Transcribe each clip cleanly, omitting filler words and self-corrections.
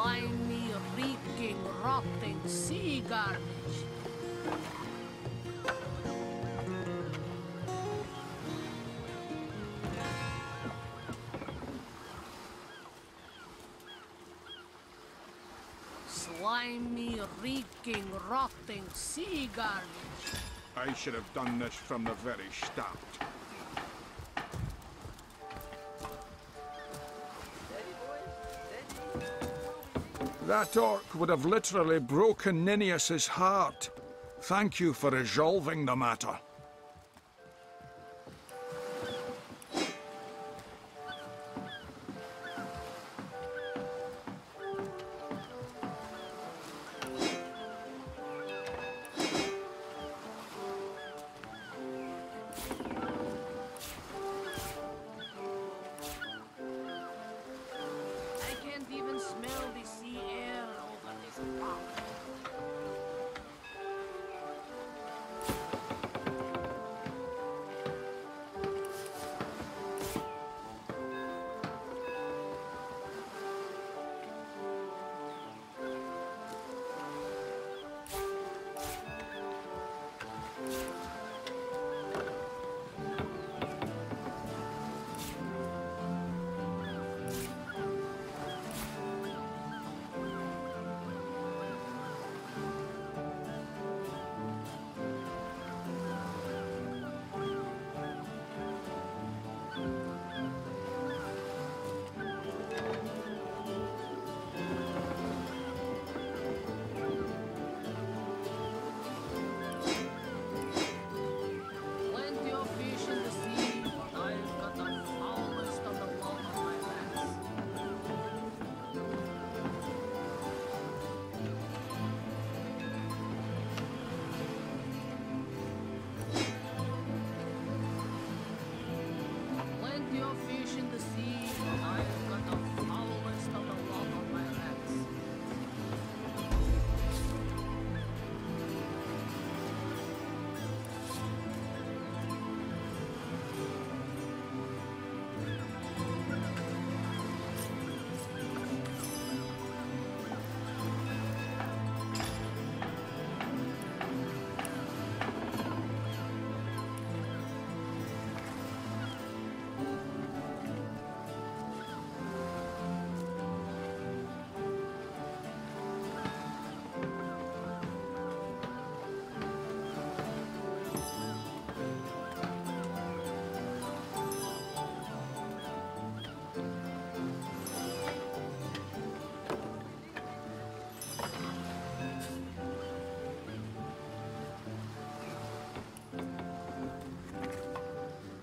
Slimy, reeking, rotting sea garbage. Slimy, reeking, rotting sea garbage. I should have done this from the very start. That orc would have literally broken Ninius's heart. Thank you for resolving the matter. I can't even smell the sea air over this rock. Plenty of fish in the sea, but I've got the foulest of the lot on my hands. Plenty of fish in the sea, but I've got the foulest of the lot on my hands.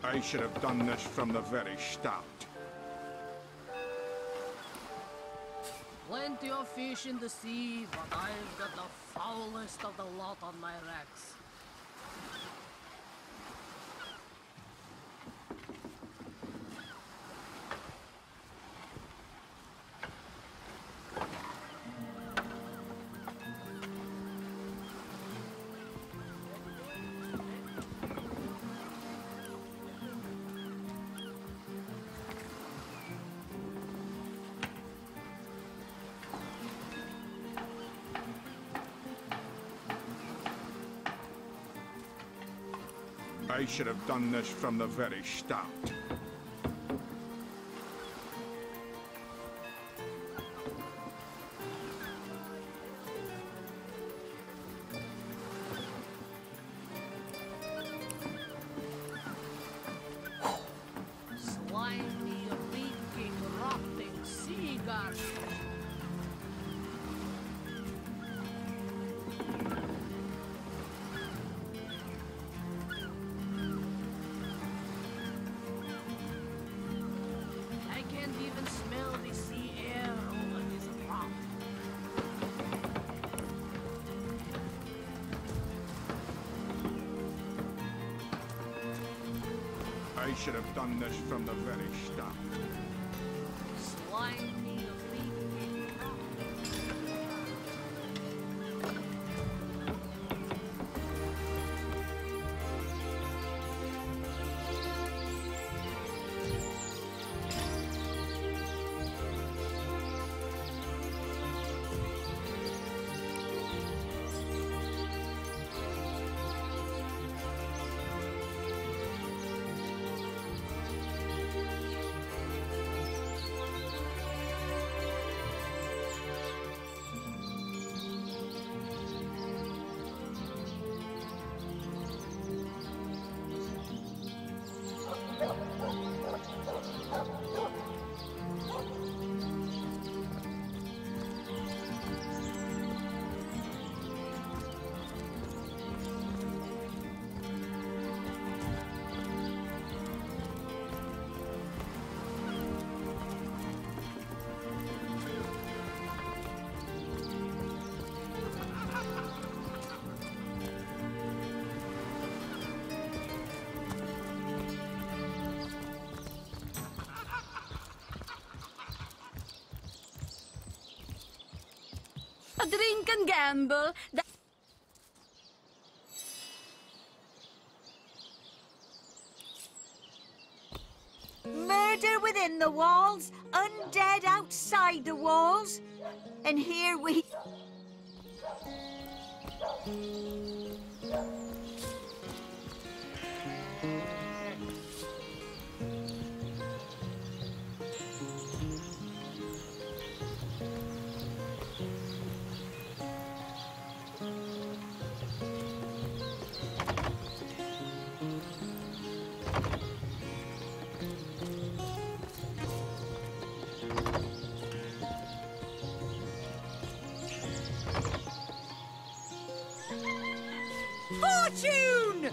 I should have done this from the very start. Plenty of fish in the sea, but I've got the foulest of the lot on my racks. I should have done this from the very start. Slimy, reeking, rotting sea garbage. I can't even smell the sea air over this rock. I should have done this from the very start. Slimy, reeking, rotting. A drink and gamble. Murder within the walls, undead outside the walls. And here we... Fortune!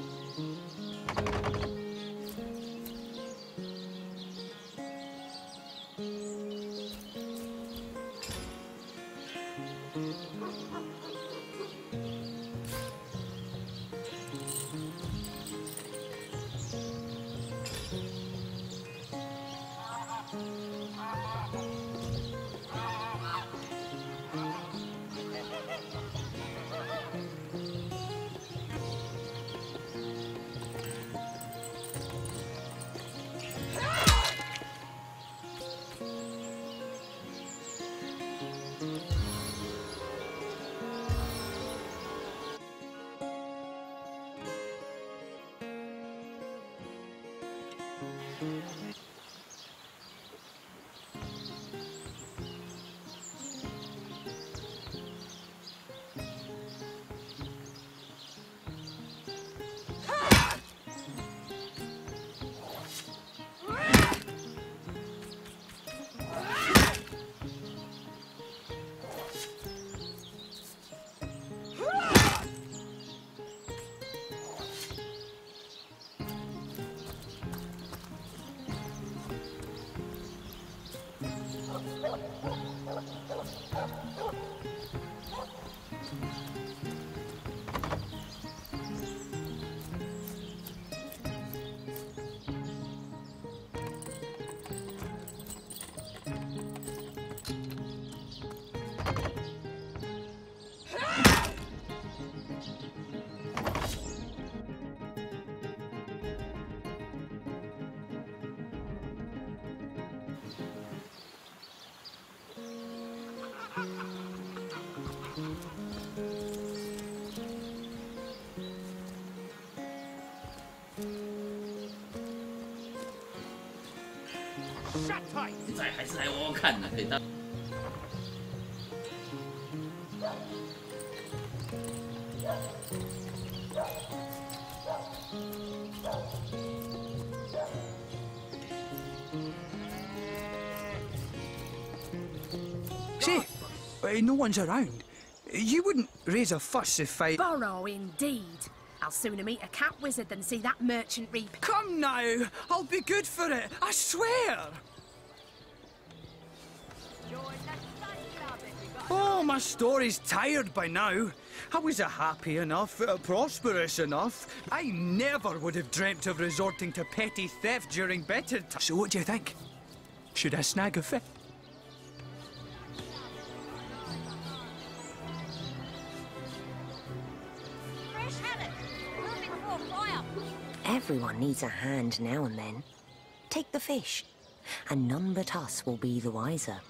Shut tight. 在还是来玩玩看呢，可以当。Say, no one's around. You wouldn't raise a fuss if I... Borrow indeed. I'll sooner meet a cat wizard than see that merchant reap. Come now! I'll be good for it, I swear! Oh, my story's tired by now. I was happy enough, prosperous enough. I never would have dreamt of resorting to petty theft during better times. So what do you think? Should I snag a fish? Everyone needs a hand now and then. Take the fish, and none but us will be the wiser.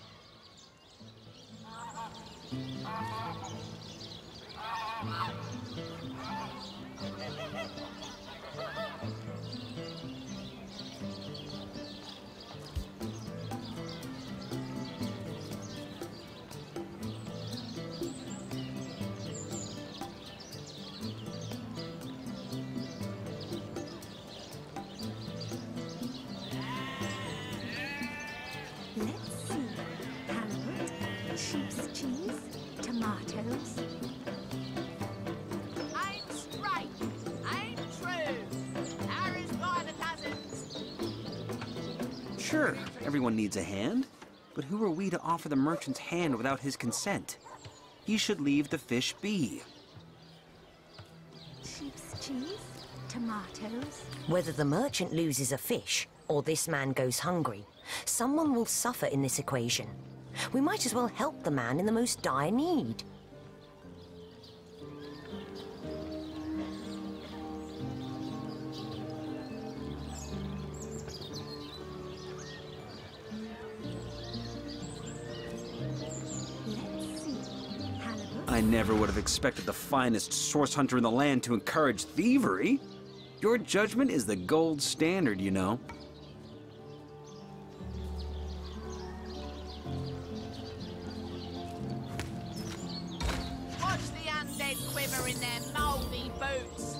Let's see. Carrot, sheep's cheese, tomatoes. I'm straight. I'm true. Harry's got a dozens. Sure, everyone needs a hand, but who are we to offer the merchant's hand without his consent? He should leave the fish be. Sheep's cheese, tomatoes. Whether the merchant loses a fish or this man goes hungry, someone will suffer in this equation. We might as well help the man in the most dire need. I never would have expected the finest source hunter in the land to encourage thievery. Your judgment is the gold standard, you know. Watch the undead quiver in their mouldy boots.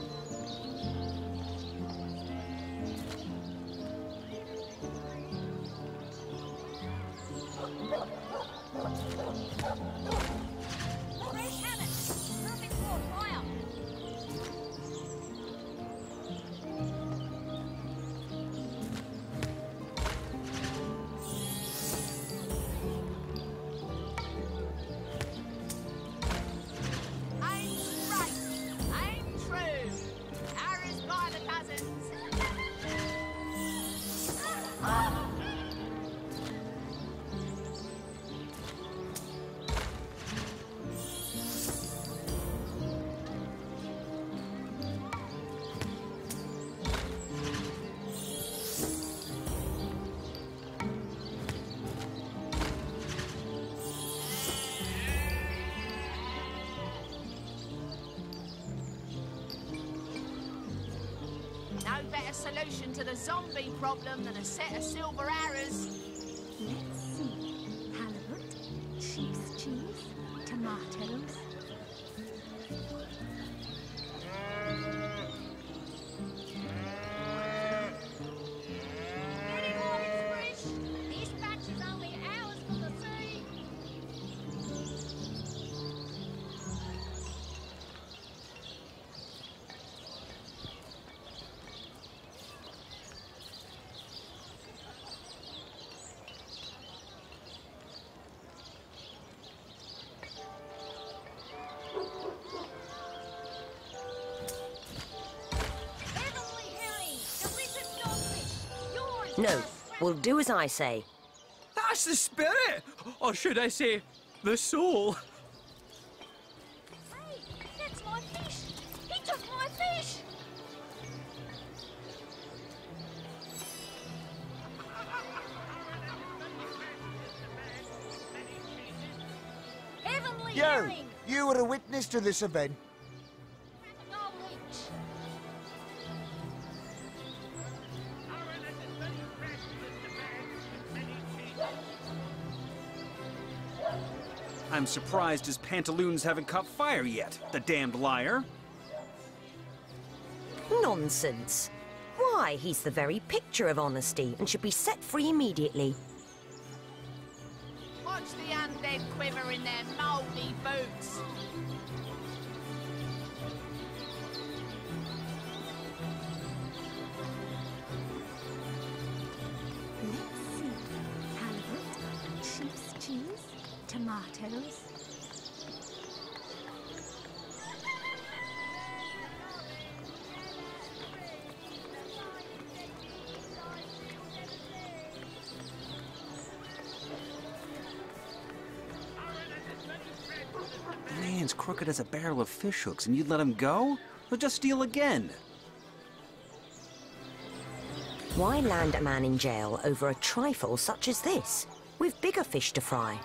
No better solution to the zombie problem than a set of silver arrows. Let's see. Halibut, cheese, tomatoes. Any more fish? This batch is only hours from the sea. No, we'll do as I say. That's the spirit! Or should I say, the soul? Hey, that's my fish! He took my fish! Heavenly You! herring! You were a witness to this event. Knowledge! I'm surprised his pantaloons haven't caught fire yet, the damned liar. Nonsense. Why, he's the very picture of honesty and should be set free immediately. Watch the undead quiver in their mouldy boots. Let's see. Halibut, sheep's cheese, tomatoes. The man's crooked as a barrel of fish hooks, and you'd let him go? He'll just steal again. Why land a man in jail over a trifle such as this? We've bigger fish to fry.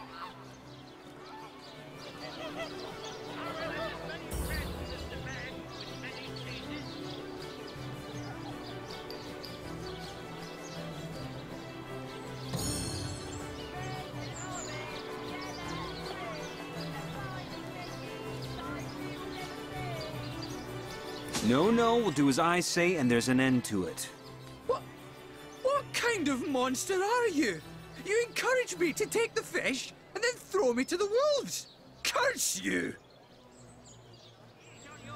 No, we'll do as I say, and there's an end to it. What kind of monster are you? You encourage me to take the fish and then throw me to the wolves! Curse you!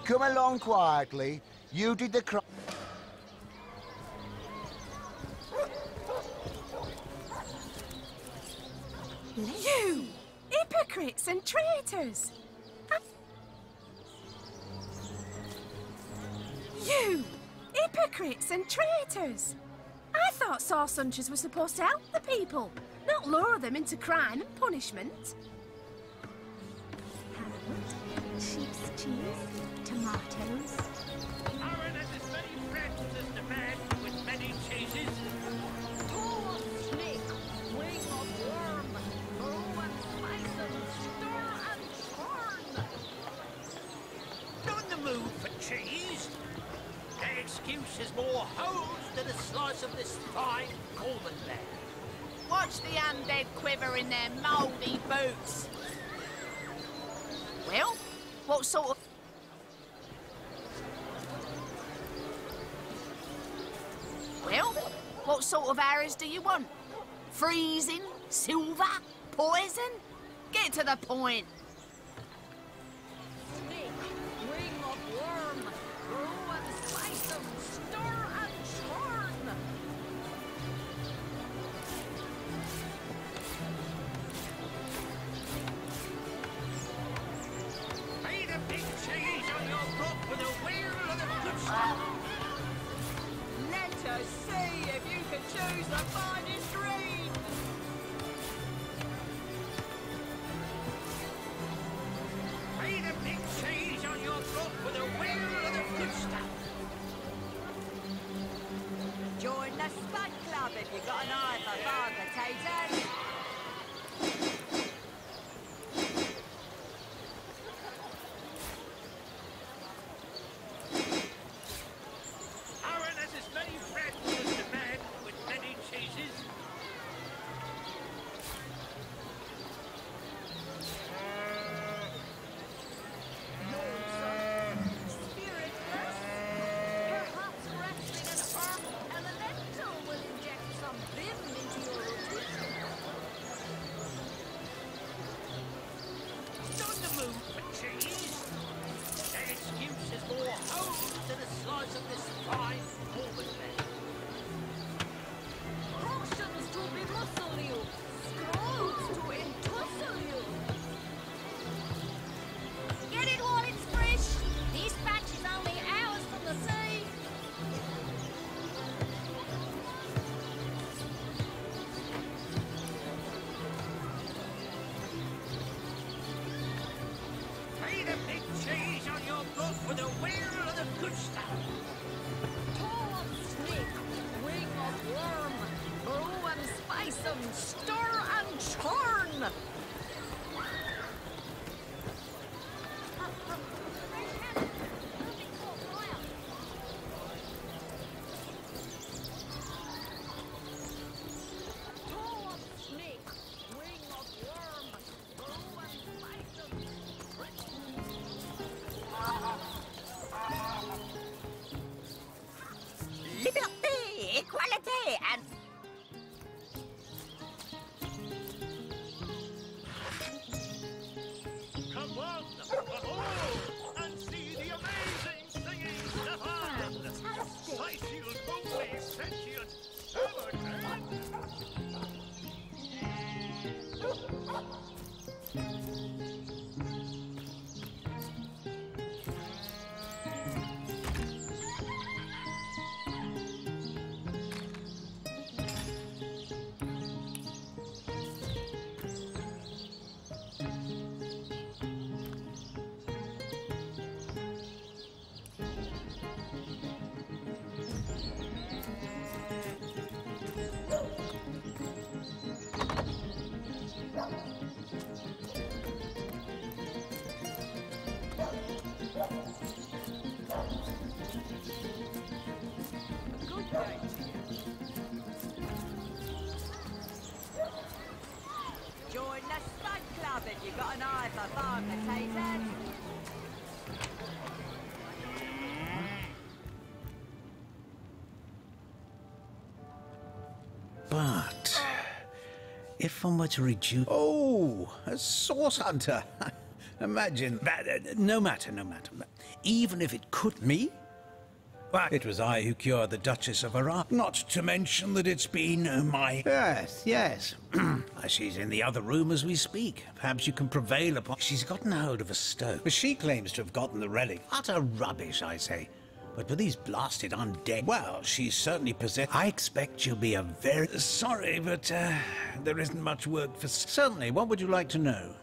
Come along quietly. You did the crime. You! Hypocrites and traitors! You! Hypocrites and traitors! I thought source hunters were supposed to help the people, not lure them into crime and punishment. Halibut, sheep's cheese, tomatoes. Pull of snake, wing of worm, brew and slice and stir and churn. woman there. Watch the undead quiver in their mouldy boots. Well, what sort of... Well, what sort of arrows do you want? Freezing? Silver? Poison? Get to the point. Snake, wing of worm, brew and slice them, stir and churn. Pay the big cheese on your book with a wheel of the good stuff. Let us see if you can choose the finest green. Pay the big cheese on your book with a wheel of the good stuff. Join the Spud Club if you've got an eye for farm potatoes. Aaron has as many friends as the man with many cheeses. Spiritless. Perhaps wrestling an herbal elemental will inject some vim into your routine. It's on the move for cheese. That excuse is more home to the slice of this fine Norman man. Potions to bemuscle you. Scrolls to entussle you. Get it while it's fresh. This batch is only hours from the sea. Pay the big cheese on your book with a wheel of the good stuff. Toe of snake, wing of worm, brew and spice 'em, stir and churn. Toe of snake, wing of worm, brew and spice 'em. Liberté, equality, and... Come on, behold, and see the amazing singing Stefan! Satial, holy, sentient, Sabaton! Good day to you. Join the Spud Club if you've got an eye for farm potatoes. But if one were to reduce... Oh, a source hunter. Imagine that. No matter, no matter. Even if it could me... Well, it was I who cured the Duchess of Arran. Not to mention that it's been my... Yes, yes. She's in the other room as we speak. Perhaps you can prevail upon... She's gotten hold of a stone. But she claims to have gotten the relic. Utter rubbish, I say. But with these blasted undead... Well, she's certainly possessed... I expect she'll be a very... Sorry, but there isn't much work for... Certainly, what would you like to know?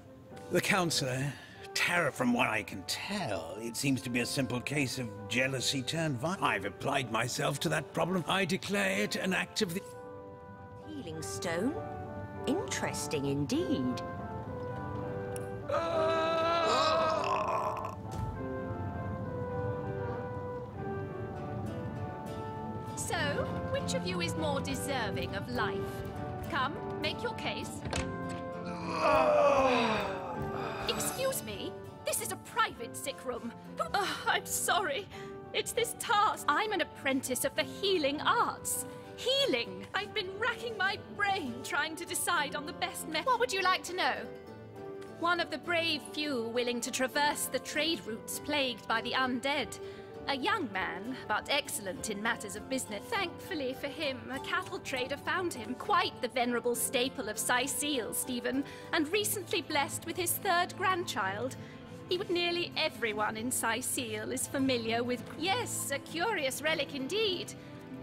The counsellor... Tara, from what I can tell, it seems to be a simple case of jealousy turned violent. I've applied myself to that problem. I declare it an act of the... Healing stone? Interesting indeed. So, which Which of you is more deserving of life? Come, make your case. Excuse me? This is a private sick room. I'm sorry. It's this task. I'm an apprentice of the healing arts. Healing! I've been racking my brain trying to decide on the best method. What would you like to know? One of the brave few willing to traverse the trade routes plagued by the undead. A young man, but excellent in matters of business. Thankfully for him, a cattle trader found him, quite the venerable staple of Cyseal, Stephen, and recently blessed with his 3rd grandchild. Nearly everyone in Cyseal is familiar with... Yes, a curious relic indeed.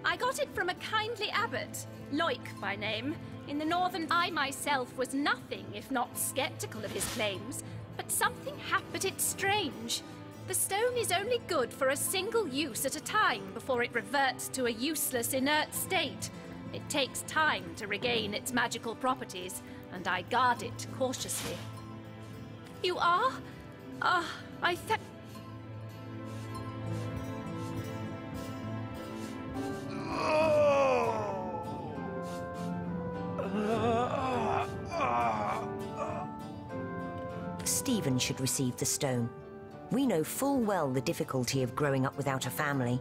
I got it from a kindly abbot, Loic by name. In the northern, I myself was nothing if not skeptical of his claims, but something happened. But it's strange. The stone is only good for a single use at a time before it reverts to a useless, inert state. It takes time to regain its magical properties, and I guard it cautiously. You are? I thank... Stephen should receive the stone. We know full well the difficulty of growing up without a family.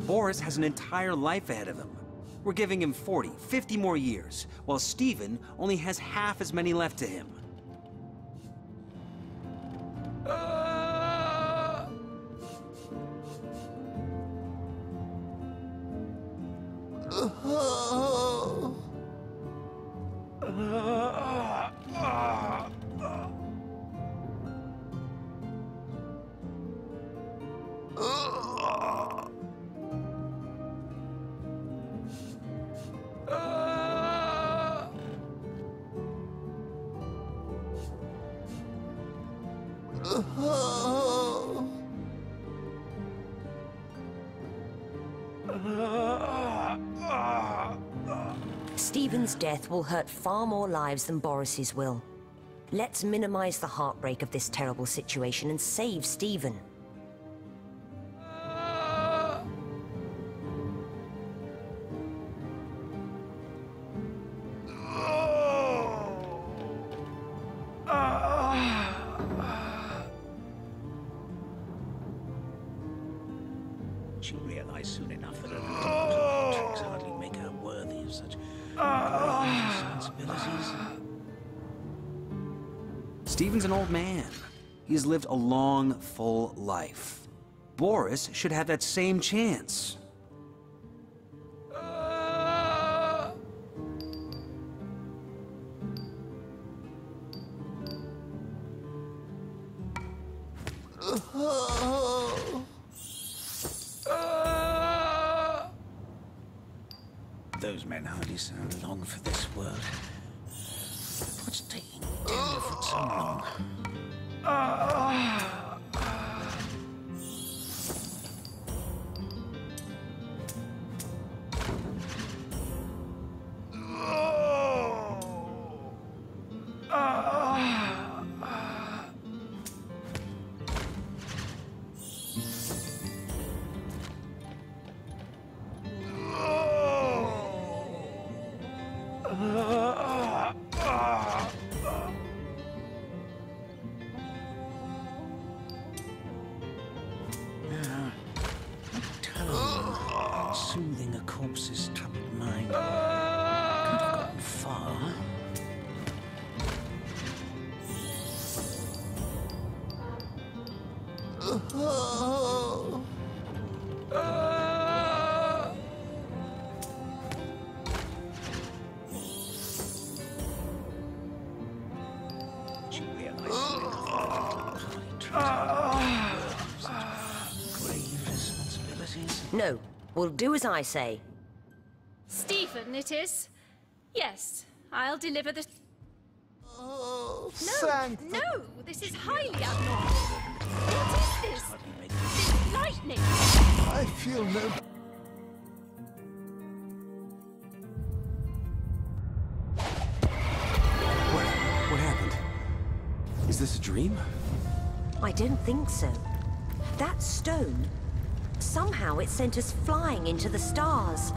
Boris has an entire life ahead of him. We're giving him 40, 50 more years, while Stephen only has half as many left to him. Stephen's death will hurt far more lives than Boris's will. Let's minimize the heartbreak of this terrible situation and save Stephen. She realized soon enough that her tricks hardly make her worthy of such great responsibilities. Stephen's an old man. He's lived a long, full life. Boris should have that same chance. Those men hardly sound long for this world. What's taking Tenderfoot so long? No, we'll do as I say. Stephen, it is. Yes, I'll deliver the... Oh, No, Santa. no, this is highly abnormal. What is this? This lightning? I feel no... What happened? Is this a dream? I don't think so. That stone, somehow it sent us flying into the stars.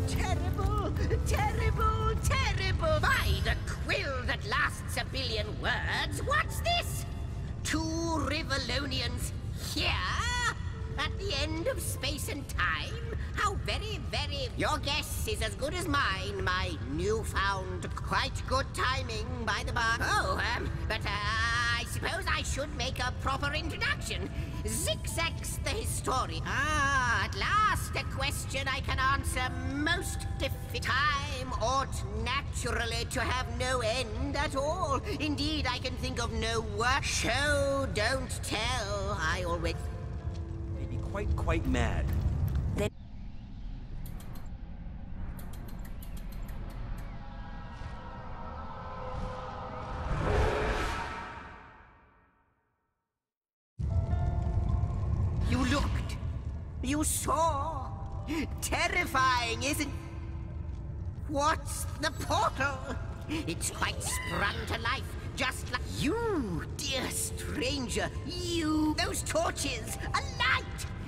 Terrible, terrible, terrible! By the quill that lasts a billion words, what's this? Two Rivalonians here? At the end of space and time? How very, very... Your guess is as good as mine, my newfound quite good timing, by the by. But I suppose I should make a proper introduction. Zigzags the historian. At last a question I can answer most difficult. Time ought naturally to have no end at all. Indeed, I can think of no worse. Show, don't tell. I always... Maybe quite mad. You looked. You saw. Terrifying, isn't... What's the portal? It's quite sprung to life, just like you, dear stranger. You. Those torches, alight.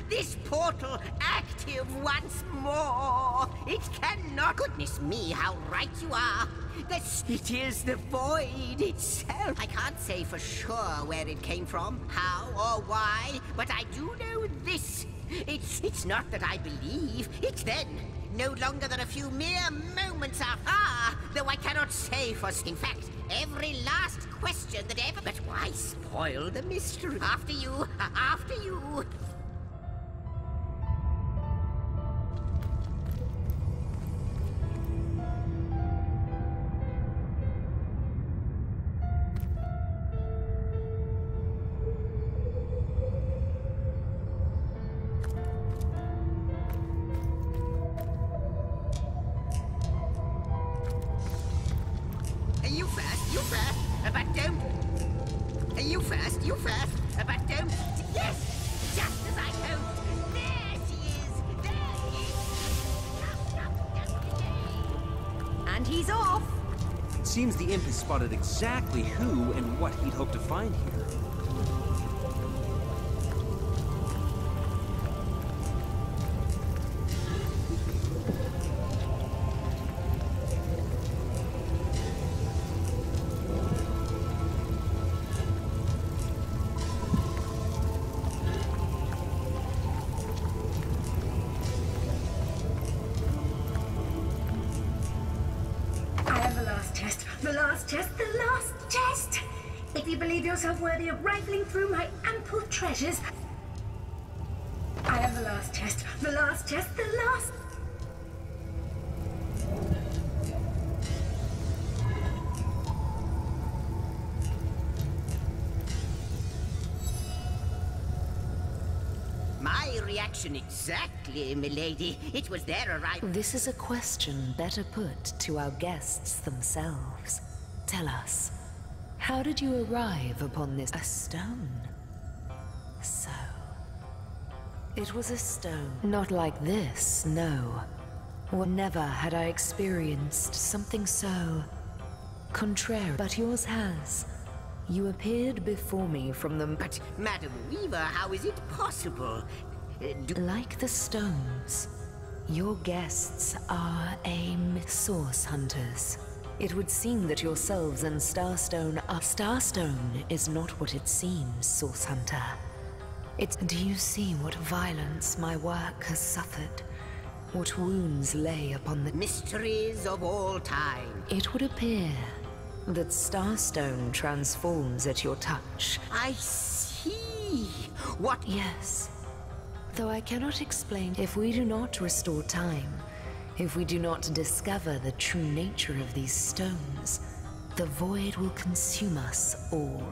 This portal active once more. It cannot... Goodness me, how right you are. It is the void itself. I can't say for sure where it came from, how or why, but I do know this. It's not that I believe. It's then, no longer than a few mere moments after, though I cannot say for... In fact, every last question that ever... But why spoil the mystery? After you, after you. You first, but don't... You first, but don't... Yes! Just as I hoped! There she is! There he is! And he's off! It seems the imp has spotted exactly who and what he'd hoped to find here. The last test! If you believe yourself worthy of rifling through my ample treasures... I have the last test, the last... My reaction exactly, milady. It was their arrival. This is a question better put to our guests themselves. Tell us, how did you arrive upon this? A stone? So... it was a stone. Not like this, no. Or never had I experienced something so... contrary. But yours has. You appeared before me from the... But, Madam Weaver, how is it possible? Like the stones, your guests are source hunters. It would seem that yourselves and Starstone are... Starstone is not what it seems, Source Hunter. Do you see what violence my work has suffered? What wounds lay upon the... mysteries of all time. It would appear that Starstone transforms at your touch. I see. What? Yes. Though I cannot explain, if we do not restore time, if we do not discover the true nature of these stones, the void will consume us all.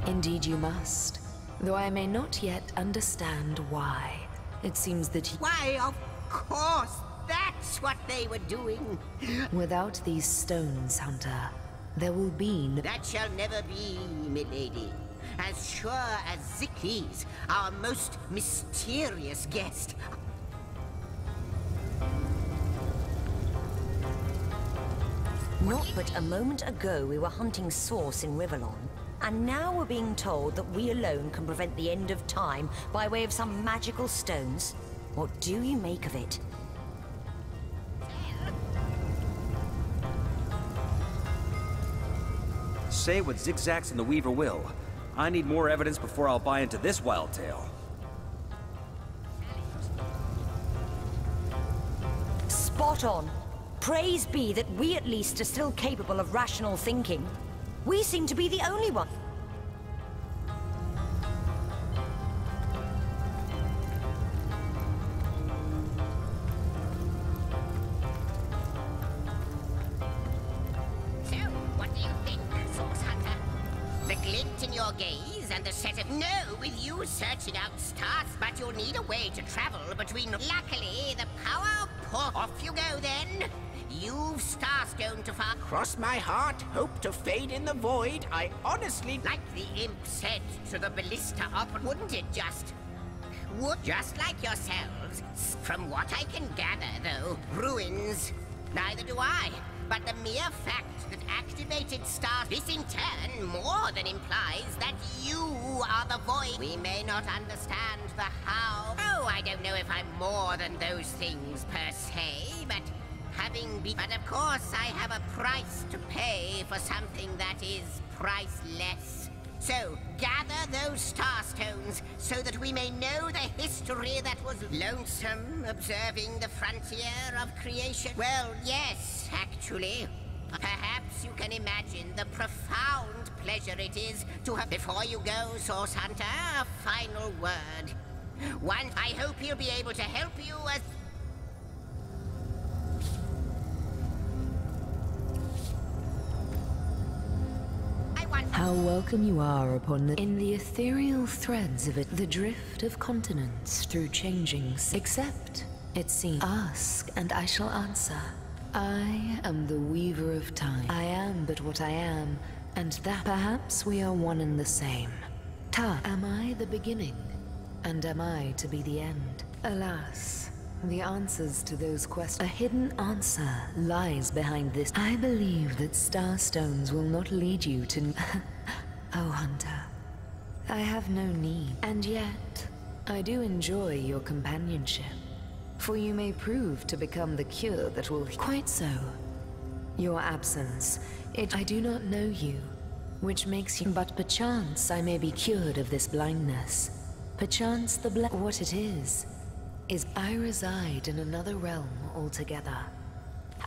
Indeed you must, though I may not yet understand why. It seems that Why, of course! That's what they were doing! Without these stones, Hunter, there will be no... That shall never be, milady. As sure as Ziklis, our most mysterious guest... Not but a moment ago we were hunting Source in Rivellon. And now we're being told that we alone can prevent the end of time by way of some magical stones. What do you make of it? Say what Zigzags and the Weaver will. I need more evidence before I'll buy into this wild tale. Spot on. Praise be that we at least are still capable of rational thinking. We seem to be the only one. So, what do you think, Source Hunter? The glint in your gaze and the set of... No, with you searching out stars, but you'll need a way to travel between... Luckily, the power port... Off you go, then! You've Starstone to find. Cross my heart, hope to fade in the void. I honestly... Like the imp said to the ballista wouldn't it just... Just like yourselves. From what I can gather, though, ruins. Neither do I. But the mere fact that activated stars... This in turn more than implies that you are the void. We may not understand the how. Oh, I don't know if I'm more than those things per se, but... But of course I have a price to pay for something that is priceless. So, gather those starstones so that we may know the history that was lonesome observing the frontier of creation. Well, yes, actually. Perhaps you can imagine the profound pleasure it is to have... Before you go, Source Hunter, a final word. One, I hope he'll be able to help you as... How welcome you are upon in the ethereal threads of it, the drift of continents through changings. Except, it seems, ask and I shall answer. I am the weaver of time. I am but what I am, and that perhaps we are one and the same. Am I the beginning? And am I to be the end? Alas, the answers to those questions. A hidden answer lies behind this. I believe that starstones will not lead you to... Oh, Hunter. I have no need. And yet, I do enjoy your companionship. For you may prove to become the cure that will... Quite so. Your absence, I do not know you, which makes you... But perchance I may be cured of this blindness. Perchance what it is I reside in another realm altogether.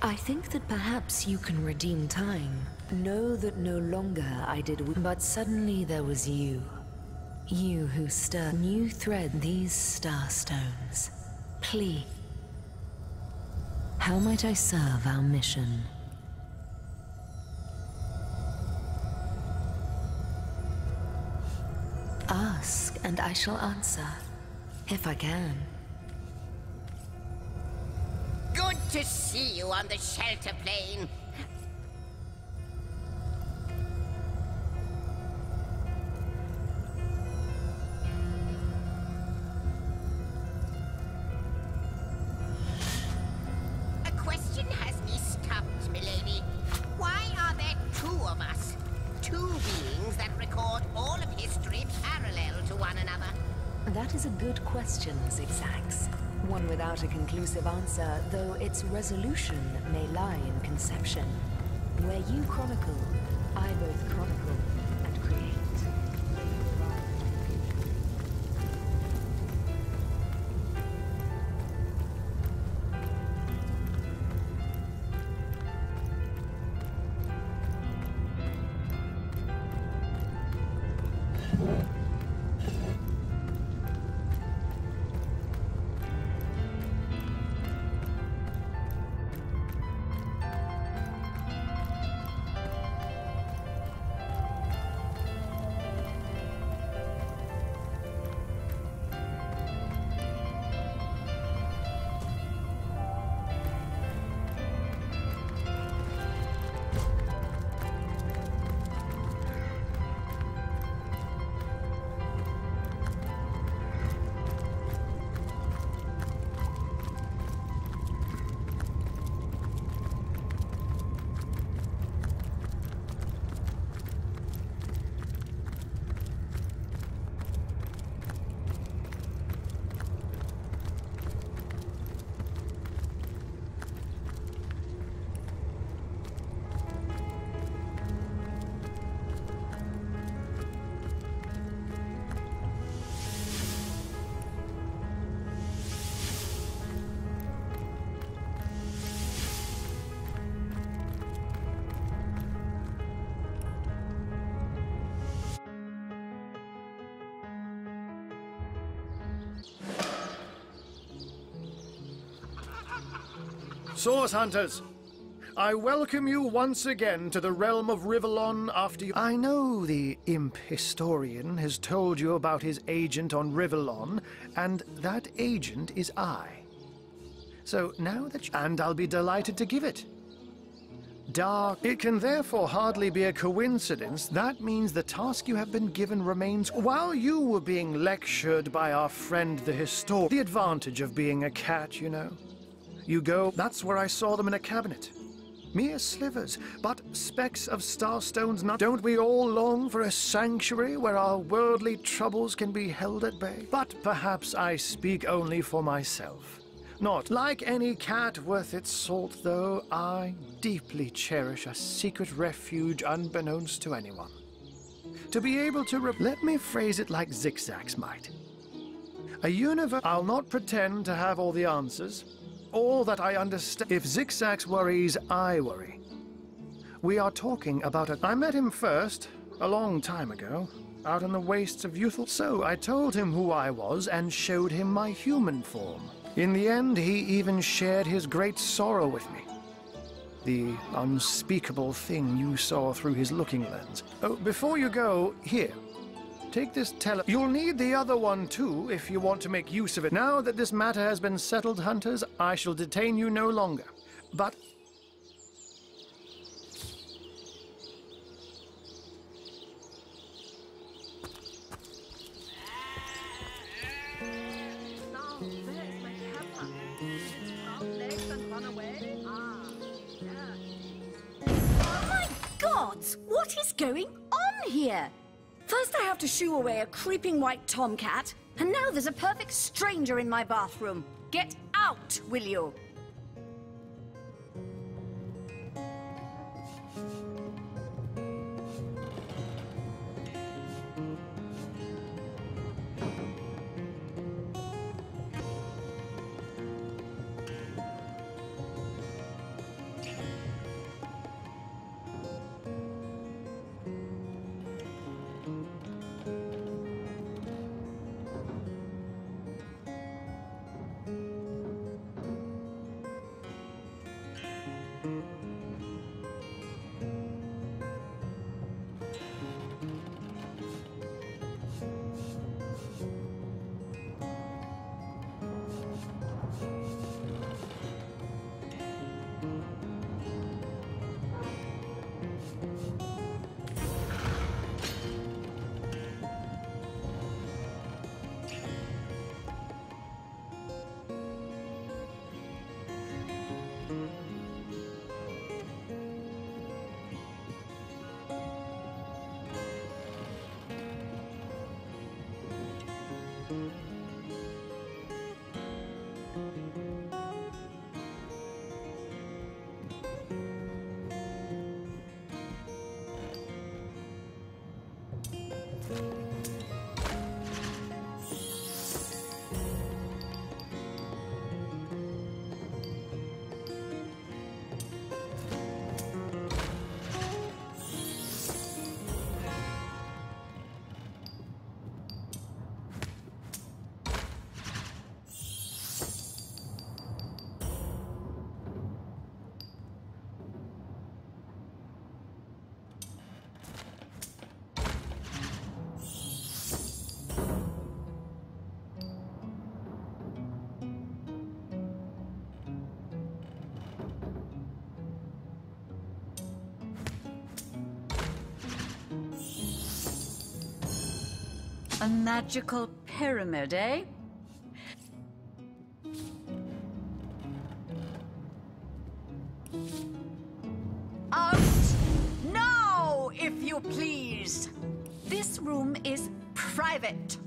I think that perhaps you can redeem time. Know that no longer I did, but suddenly there was you. You who stir new thread these star stones. Please. How might I serve our mission? Ask, and I shall answer, if I can. Good to see you on the shelter plane. A question has me stumped, milady. Why are there two of us? Two beings that record all of history parallel to one another. That is a good question, Zigzags. One without a conclusive answer, though its resolution may lie in conception. Where you chronicle, I both chronicle and create. Source Hunters, I welcome you once again to the realm of Rivellon after you... I know the imp historian has told you about his agent on Rivellon, and that agent is I. So now that and I'll be delighted to give it. Dark. It can therefore hardly be a coincidence. That means the task you have been given remains while you were being lectured by our friend the historian. The advantage of being a cat, you know. You go, that's where I saw them in a cabinet. Mere slivers, but specks of starstones not. Don't we all long for a sanctuary where our worldly troubles can be held at bay? But perhaps I speak only for myself. Not like any cat worth its salt, though, I deeply cherish a secret refuge unbeknownst to anyone. To be able to let me phrase it like Zigzags might. A universe. I'll not pretend to have all the answers. All that I understand. If Zigzags worries, I worry. We are talking about I met him first, a long time ago, out in the wastes of youthful. So I told him who I was and showed him my human form. In the end, he even shared his great sorrow with me. The unspeakable thing you saw through his looking lens. Oh, before you go, here. Take this You'll need the other one, too, if you want to make use of it. Now that this matter has been settled, Hunters, I shall detain you no longer. But... Oh my gods! What is going on here? First I have to shoo away a creeping white tomcat, and now there's a perfect stranger in my bathroom. Get out, will you? A magical pyramid, eh? Out! Now, if you please! This room is private.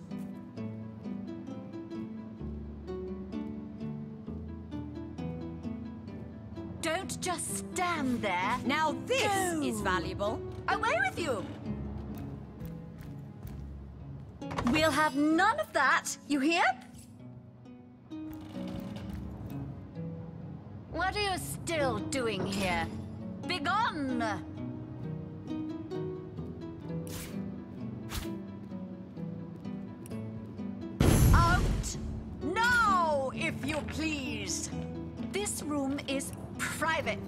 Don't just stand there. Now this is valuable. Away with you! We'll have none of that, you hear? What are you still doing here? Begone! Out! Now, if you please! This room is private.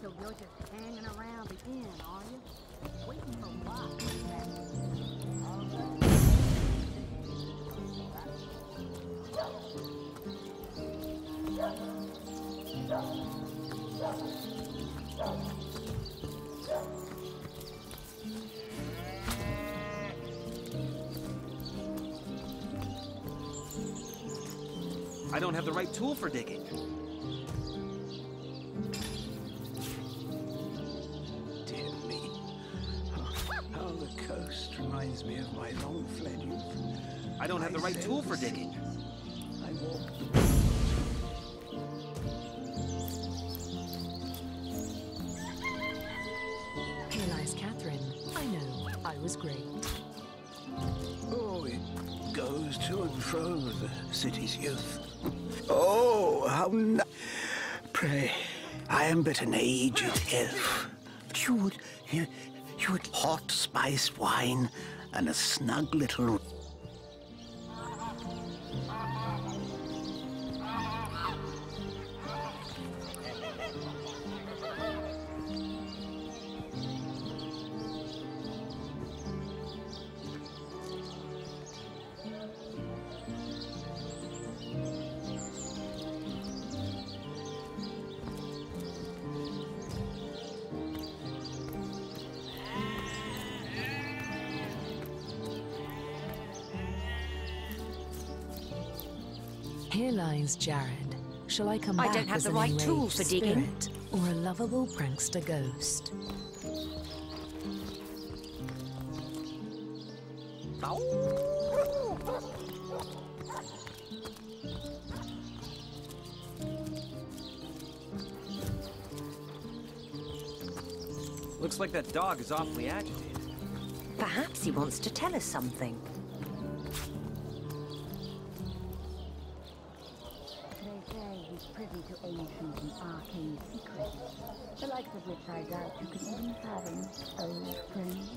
So you're just hanging around the inn, are you? Waiting for what? I don't have the right tool for digging. Dear me. How the coast reminds me of my long-fled youth. I don't have the right tool for digging. I walked the Here lies Catherine. I know, I was great. Oh, it goes to and fro, the city's youth. Oh, how pray, I am but an aged elf. You would hot spiced wine and a snug little... Here lies Jared. Shall I come back I don't have as the an right tool enraged for digging. spirit, or a lovable prankster ghost? Looks like that dog is awfully agitated. Perhaps he wants to tell us something. They say he's privy to ancient and arcane secrets, the likes of which I doubt you could even fathom, old friend.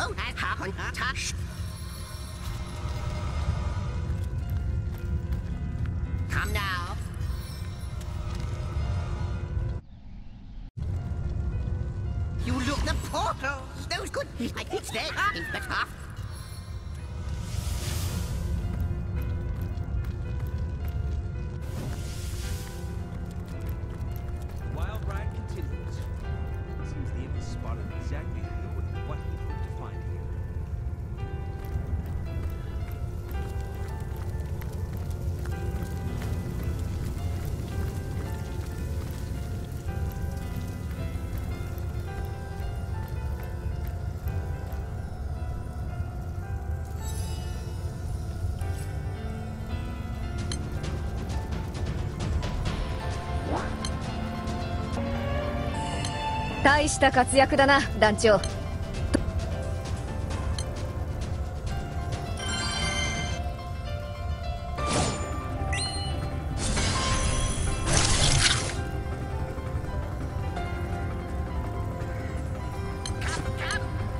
boat has happened. Come now. You look the portals. Those good. I think they're better. Wild ride continues. It seems the imp has spotted exactly who and what he hoped to find here.大した活躍だな、団長。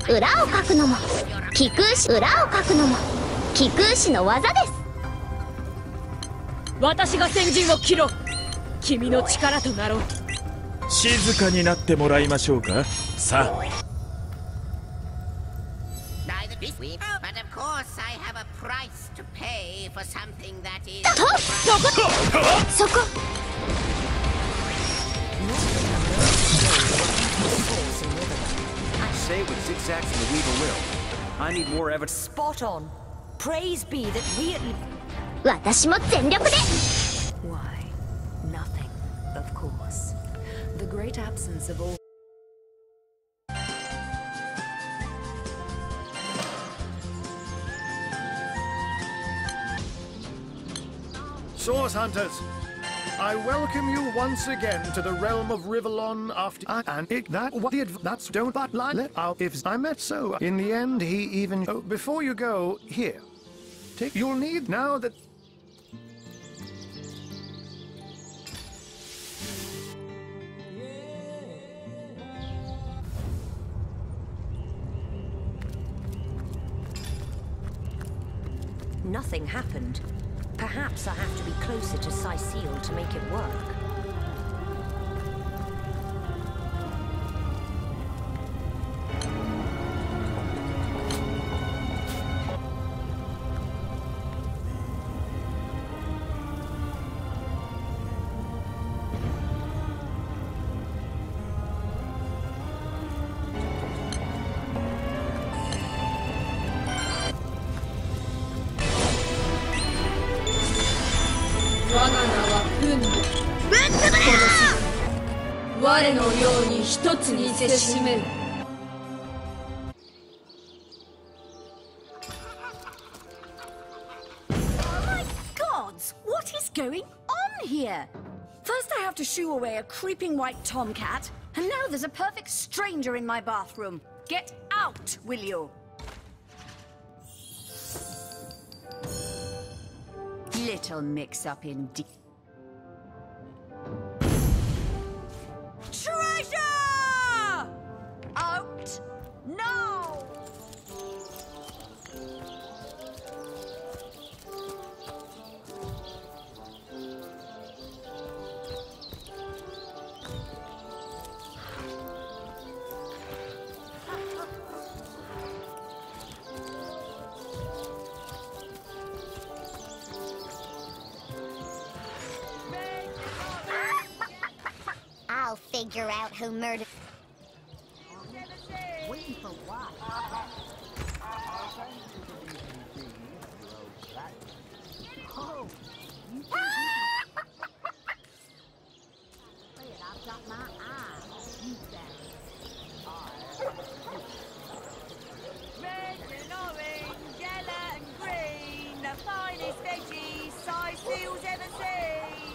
裏をかくのも気空士、裏をかくのも気空士の技です。私が先陣を切ろう。君の力となろう。静かになってもらいましょうか。さあ。But of course I have a price to pay for something that is. そこ。Say what zigzags and the weaver will. I need more evidence. Spot on. Praise be that we at least. 私も全力で。Why? Nothing, of course. The great absence of all. Source Hunters, I welcome you once again to the realm of Rivellon after that's don't but lie let out if I met so in the end he even before you go here take you'll need now that Nothing happened. Perhaps I have to be closer to Cecile to make it work. My gods! What is going on here? First I have to shoo away a creeping white tomcat, and now there's a perfect stranger in my bathroom. Get out, will you? Little mix-up indeed. Treasure! Out! No! I'll figure out who murdered. Waiting for what? Oh, I've got my eye. You Red and orange, yellow and green, the finest veggies Cecile's ever seen.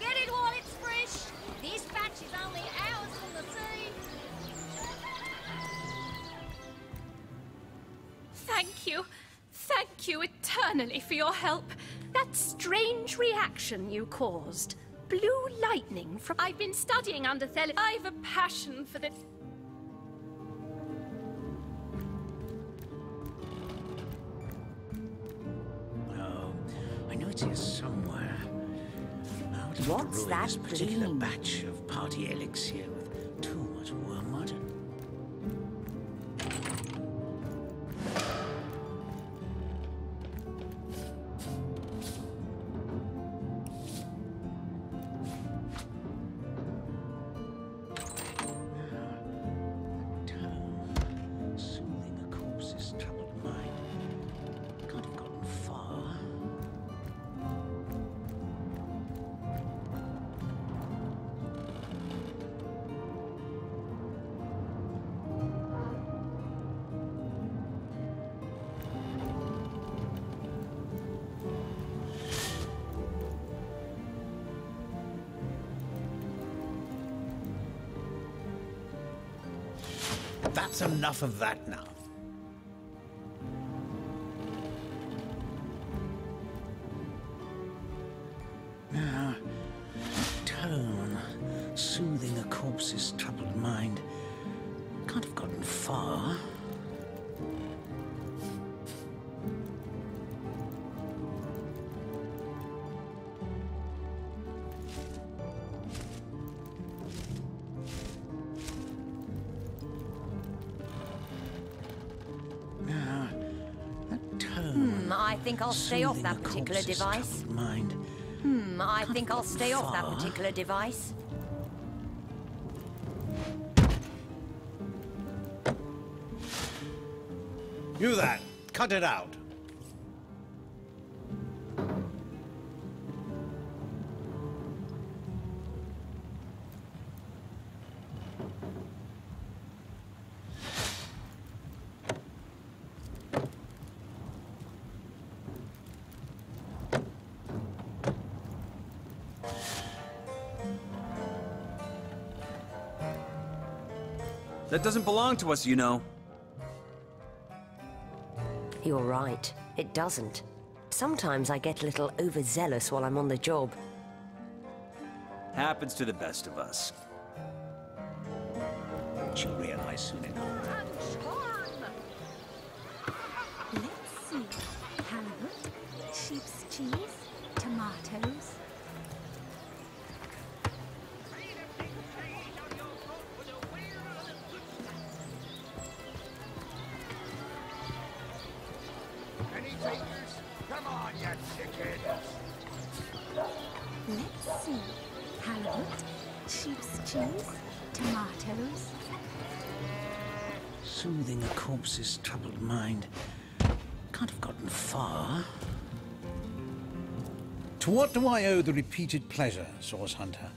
Get it while it's fresh. This batch is only hours from the sea. Thank you. Thank you eternally for your help. That strange reaction you caused. blue lightning from... I've been studying under Thel... I've a passion for the... Oh, I know it's here somewhere. How to What's ruin that this particular gleam? batch of party elixir with too much wormwood? Soothing a corpse's troubled mind. Can't have gotten far. That's enough of that now. Now, tone, soothing a corpse's troubled mind. Can't have gotten far. Now, that tone. I think I'll stay off soothing that a particular corpse's device. troubled mind. I think I'll stay off that far. particular device. You that! Cut it out! That doesn't belong to us, you know. You're right. It doesn't. Sometimes I get a little overzealous while I'm on the job. Happens to the best of us. She'll realize soon enough. Let's see. Halibut, sheep's cheese, tomatoes. Any takers? Come on, you dickhead. Let's see. Halibut, sheep's cheese, tomatoes. Soothing a corpse's troubled mind. Can't have gotten far. To what do I owe the repeated pleasure, Source Hunter?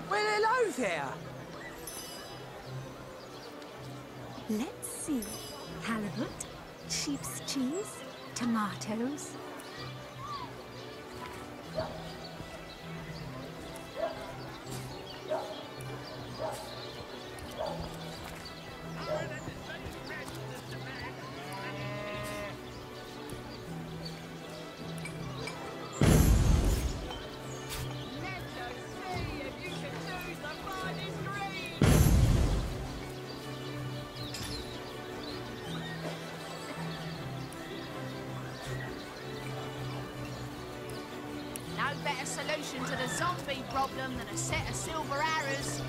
Well, hello there. Let's see. Halibut, sheep's cheese, tomatoes. No better solution to the zombie problem than a set of silver arrows.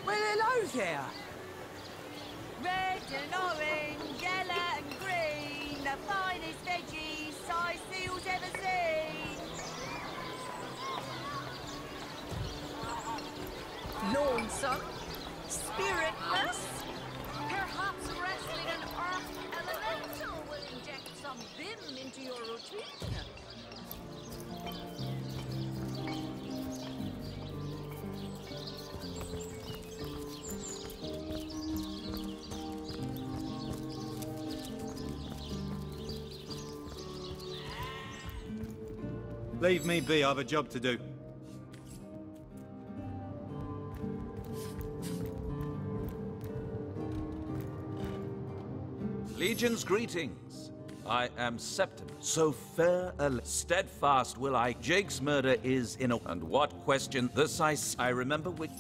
Well, hello there. Red and orange, yellow and green, the finest veggies size seals ever seen. Lonesome? Spiritless? Perhaps wrestling an earth elemental will inject some vim into your routine. Leave me be, I have a job to do. Legion's greetings. I am Septimus. So fair a steadfast will I. Jake's murder is in a... And what question? This I remember which...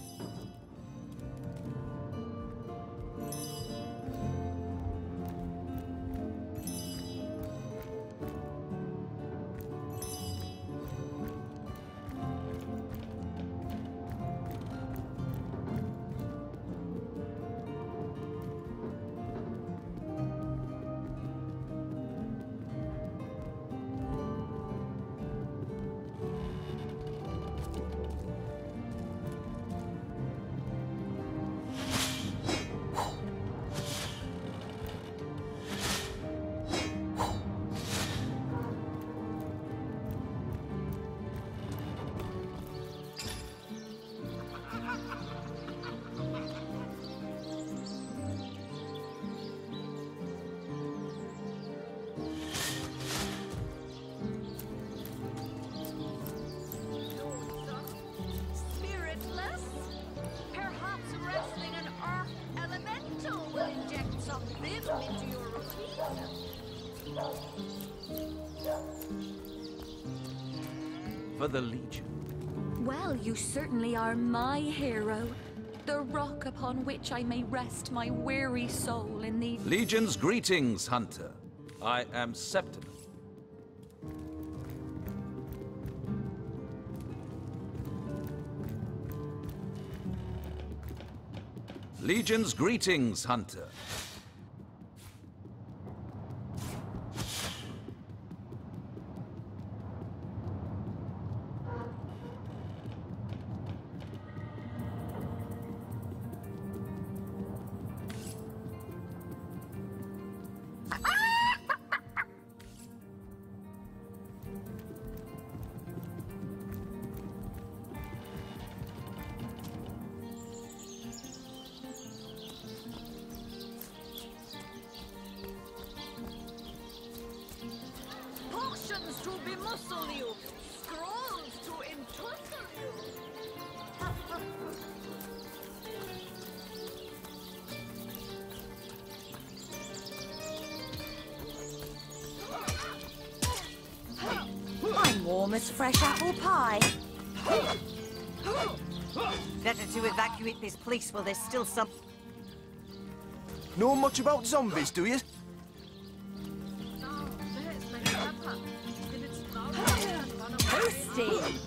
Spiritless? Perhaps wrestling an earth elemental will inject some vim into your routine. For the Legion. Well, you certainly are my hero. The rock upon which I may rest my weary soul in the... Legion's greetings, Hunter. I am Septimus. Legion's greetings, Hunter. Potions to bemuscle you, scrolls to entwine you. I'm warm as fresh apple pie. Better to evacuate this place while there's still some... Know much about zombies, do you? Toasty!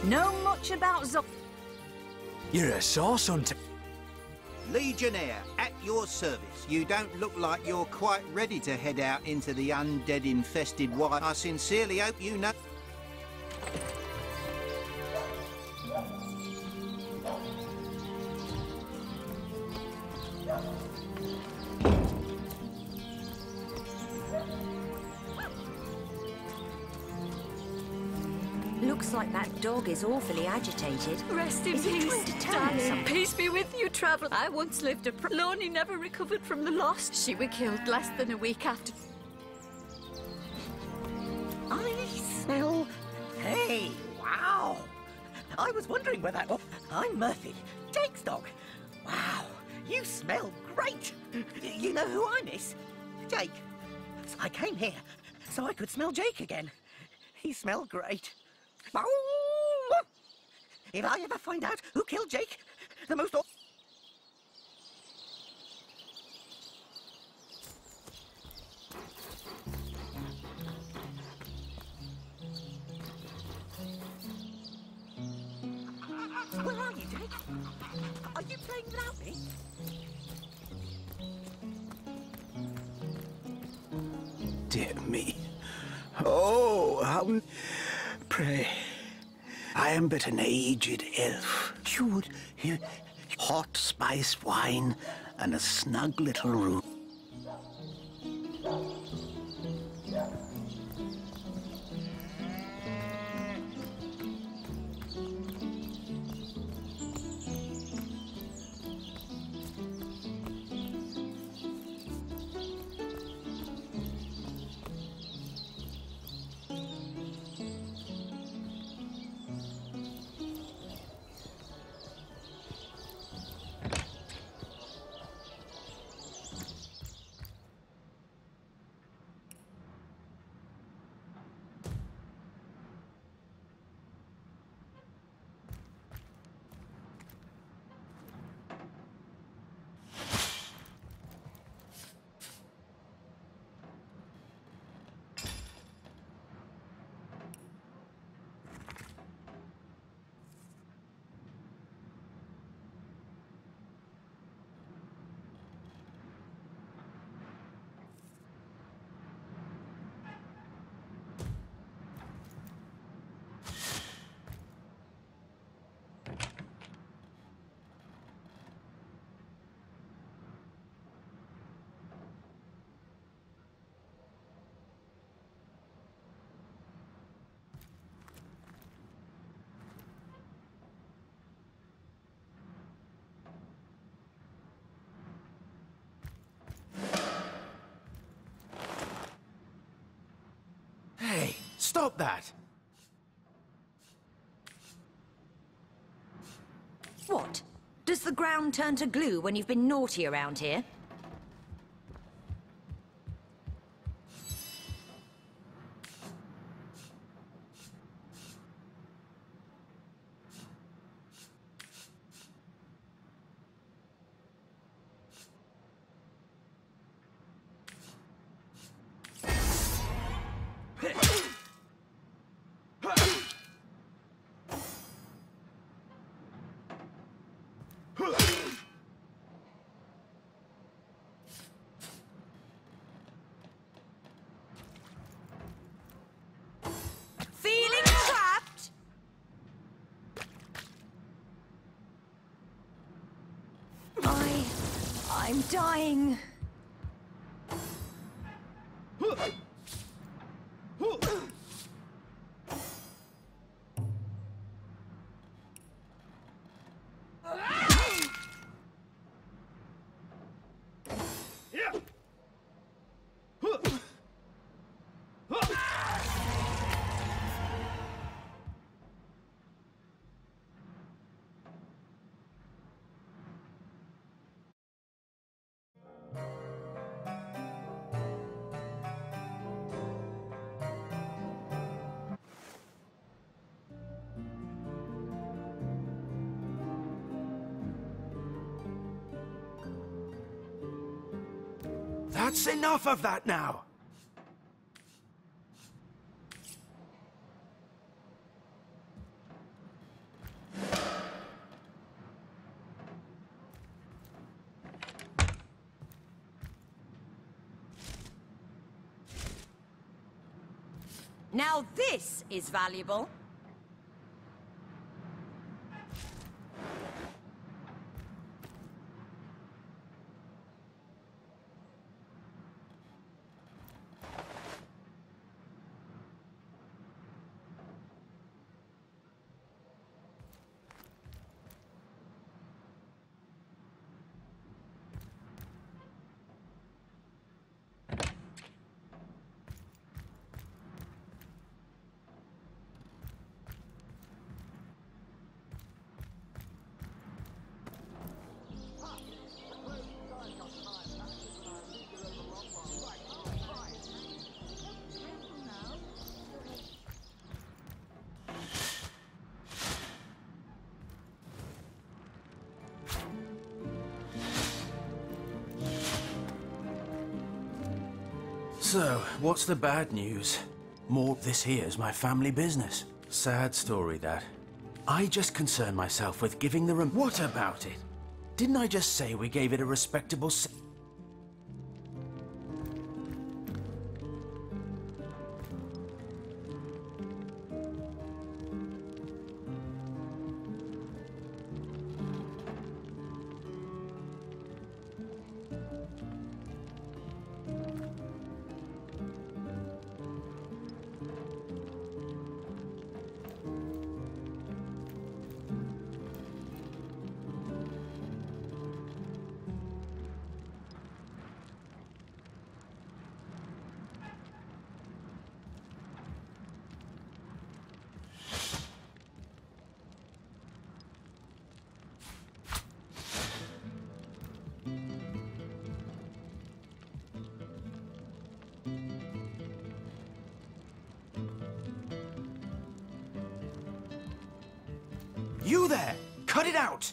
Know much about You're a sauce hunter. Legionnaire, at your service. You don't look like you're quite ready to head out into the undead-infested wild. I sincerely hope you know... Looks like that dog is awfully agitated. Rest in Is he trying peace, to tell you darling. something? Peace be with you, traveler. I once lived a Lonnie never recovered from the loss. She was killed less than a week after. I smell... Hey, wow! I was wondering where that was. I'm Murphy, Jake's dog. Wow, you smell great. You know who I miss? Jake. So I came here so I could smell Jake again. He smelled great. If I ever find out who killed Jake, The most... Where are you, Jake? Are you playing without me? Dear me. Oh, how... Pray. I am but an aged elf. You would hear hot spiced wine and a snug little room. Hey, stop that! What? Does the ground turn to glue when you've been naughty around here? Feeling trapped? I'm dying. That's enough of that now! Now this is valuable. So, what's the bad news? More, this here's my family business. Sad story, that. I just concern myself with giving the What about it? Didn't I just say we gave it a respectable You there! Cut it out!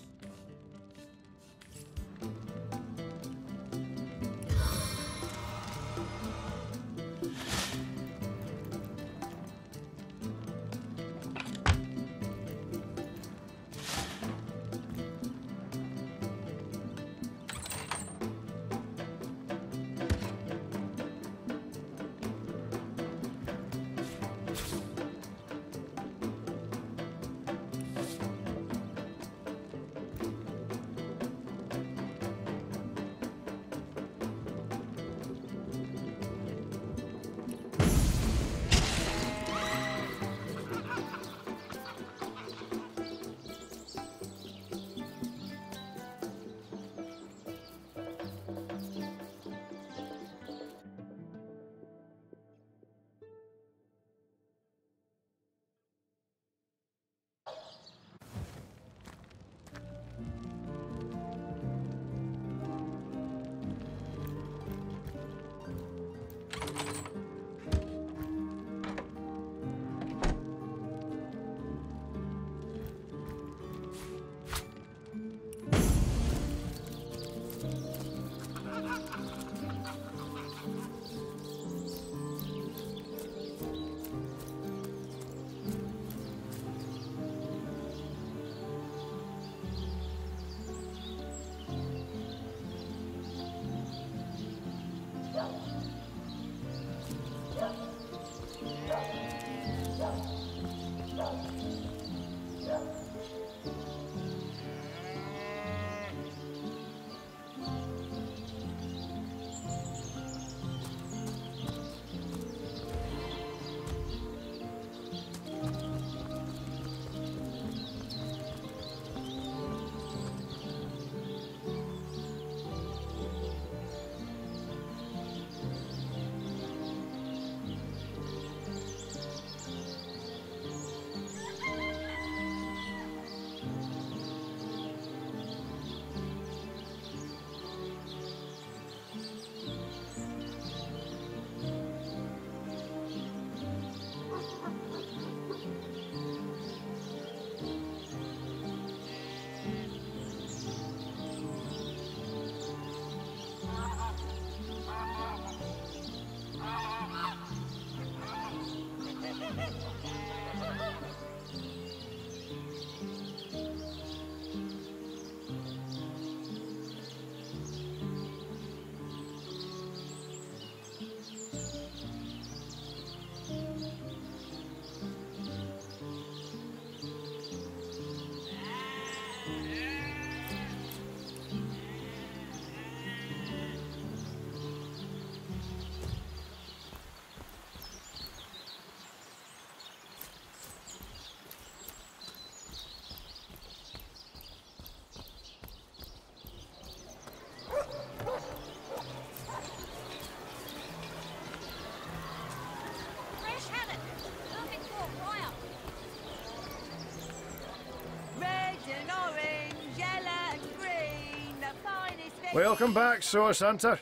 Welcome back, Source Hunter.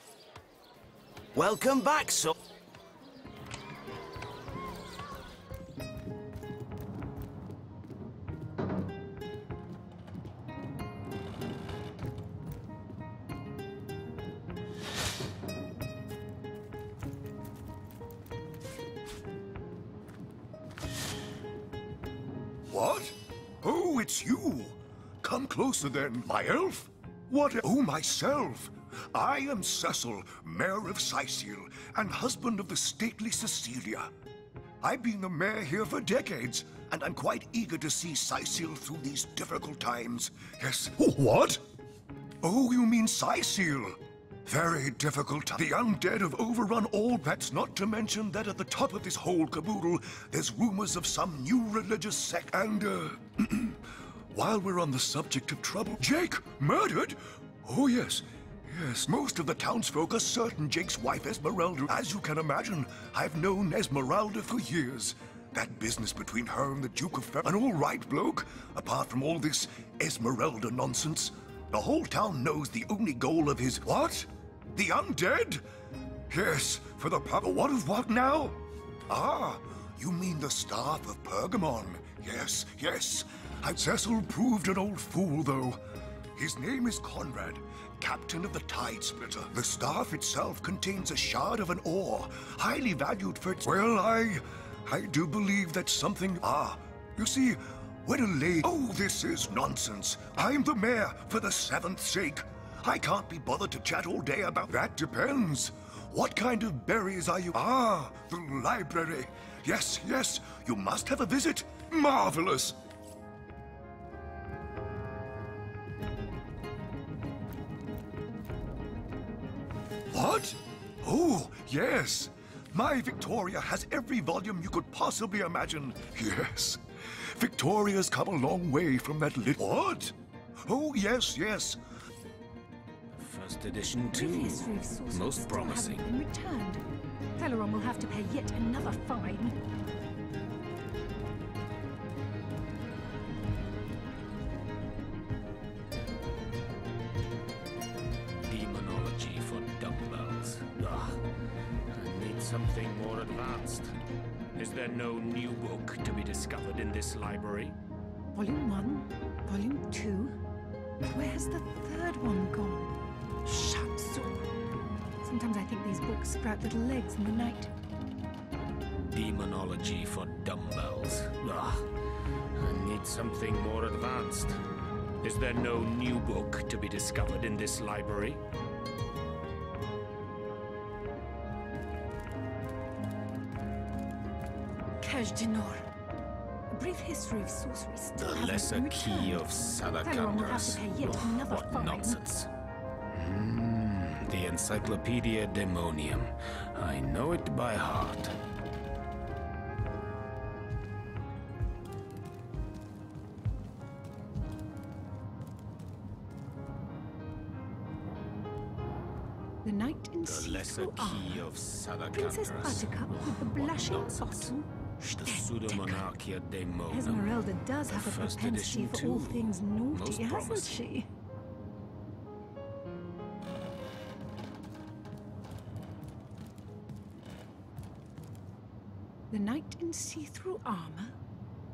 Welcome back, it's you. Come closer then, my elf. What? Oh, myself. I am Cecil, Mayor of Sicil, and husband of the stately Cecilia. I've been the mayor here for decades, and I'm quite eager to see Sicil through these difficult times. Yes. Oh, what? Oh, you mean Sicil? Very difficult. The undead have overrun all. That's not to mention that at the top of this whole caboodle, there's rumors of some new religious sect. And, while we're on the subject of trouble, Jake murdered? Oh, yes. Yes, most of the townsfolk are certain Jake's wife, Esmeralda. As you can imagine, I've known Esmeralda for years. That business between her and the Duke of Fer— an all-right bloke, apart from all this Esmeralda nonsense. The whole town knows the only goal of his— What? The undead? Yes, for the what of what now? Ah, you mean the staff of Pergamon. Yes, yes. Cecil proved an old fool, though. His name is Conrad, captain of the Tide Splitter. The staff itself contains a shard of an ore, highly valued for its— Well, I do believe that something— you see, when a lady— Oh, this is nonsense. I'm the mayor for the 7th sake. I can't be bothered to chat all day about— That depends. What kind of berries are you— the library. Yes, yes, you must have a visit. Marvelous. What? Oh, yes. My Victoria has every volume you could possibly imagine. Yes. Victoria's come a long way from that little— What? Oh, yes, yes. First edition too. Most promising. Been returned. Celeron will have to pay yet another fine. Demonology for dumbbells. Ugh. I need something more advanced. Is there no new book to be discovered in this library? Volume 1, Volume 2. Where's the third one gone? Shatsu. Sometimes I think these books sprout little legs in the night. Demonology for dumbbells. Ugh. I need something more advanced. Is there no new book to be discovered in this library? Kaj'Dinor. A brief history of sorcery still The lesser key of Celeron will have to Sadakandras. pay yet another What fine. nonsense. The Encyclopedia Demonium. I know it by heart. The knight in The lesser see-through key armor. of Sadakandras. Princess Buttercup with the blushing nonsense. bottom. The Pseudomonarchia Daemonum. Esmeralda does have a First propensity edition for all too. things naughty, Most hasn't promising. she? The knight in see-through armor.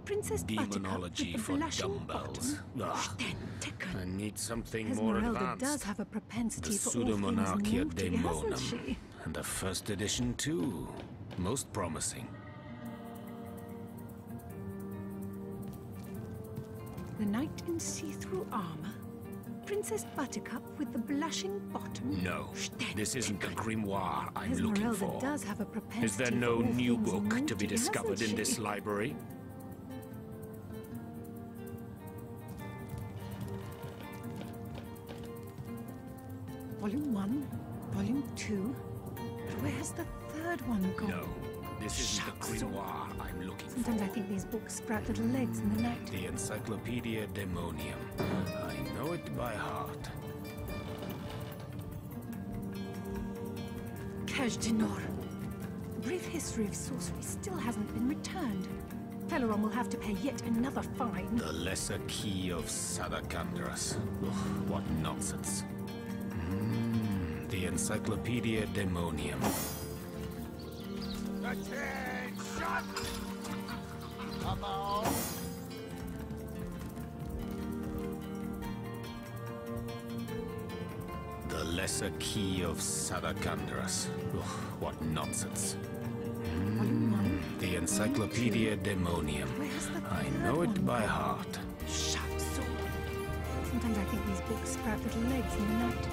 Princess Buttercup Demonology with the for blushing dumbbells. bottom. Ugh. I need something more Esmeralda advanced. does have a The propensity for all things Pseudomonarchia naughty, hasn't Daemonum. she? And the first edition too. Most promising. The knight in see-through armor. Princess Buttercup with the blushing bottom. No, this isn't the grimoire I'm looking Esmeralda for. does have a propensity Is there for no all new things book to naughty, be discovered hasn't in this she? library? Volume 1, Volume 2. But where's the third one gone? No, this isn't the grimoire I'm looking for. Sometimes I think these books sprout little legs in the night. The Encyclopedia Demonium. I know it by heart. Kaj'Dinor. A brief history of sorcery still hasn't been returned. Celeron will have to pay yet another fine. The lesser key of Sadakandras. Ugh, what nonsense. The Encyclopedia Demonium. Attention! Come on! The lesser key of Sadakandras. Ugh, what nonsense. The Encyclopedia Demonium. I know it by heart. Shut Sometimes I think these books sprout little legs in the night.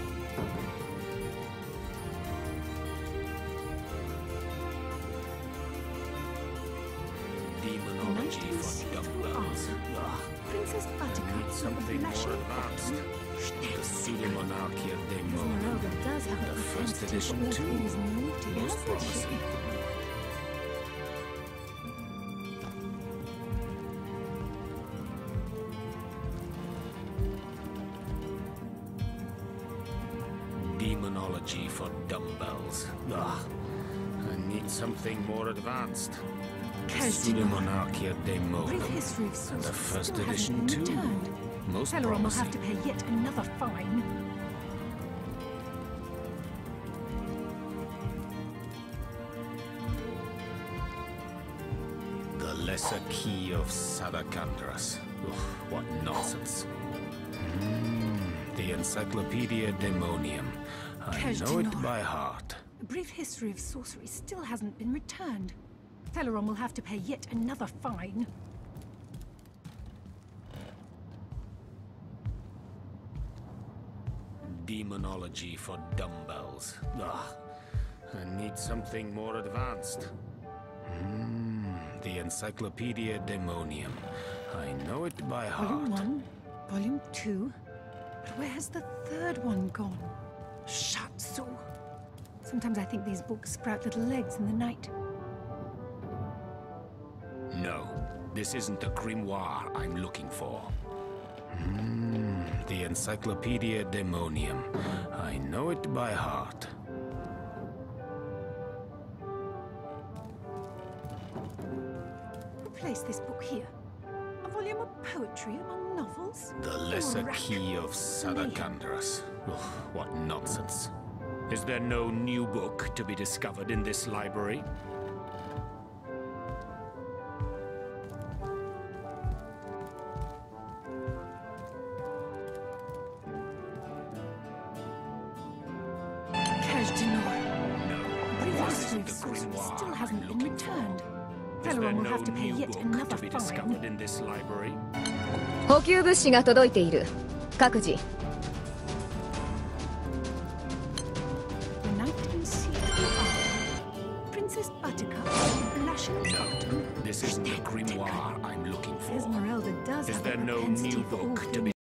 Demonology for dumbbells. Princess Buttercup with Something a more blushing advanced. The Pseudo-Monarchia Daemonium. Esmeralda does have The a first propensity edition for all too. things naughty, Most hasn't promising. she? Demonology for dumbbells. I need something more advanced. The Pseudo-Monarchia Daemonium. Brief history of And the sorcery first still edition hasn't too. been returned. Most Celeron will promising. have to pay yet another fine. The Lesser Key of Sadakandras. What nonsense. The Encyclopedia Daemonium. I know it by heart. A brief history of sorcery still hasn't been returned. Celeron will have to pay yet another fine. Demonology for dumbbells. I need something more advanced. The Encyclopedia Daemonium. I know it by Volume heart. 1, Volume 2. But where has the third one gone? Shatsu. Sometimes I think these books sprout little legs in the night. No, this isn't the grimoire I'm looking for. The Encyclopedia Daemonium. I know it by heart. Who placed this book here? A volume of poetry among novels? The Or a Lesser rack Key of Sadakandras. What nonsense. Is there no new book to be discovered in this library? Brief history of sorcery still hasn't been returned. Celeron will have to pay yet another To be fine. discovered in this library? 補給物資が届いている。各自。 The Night and Sea. Princess Buttercup, blushing bottom. This isn't the grimoire I'm looking for. Esmeralda does Is have there a no propensity new for all book to be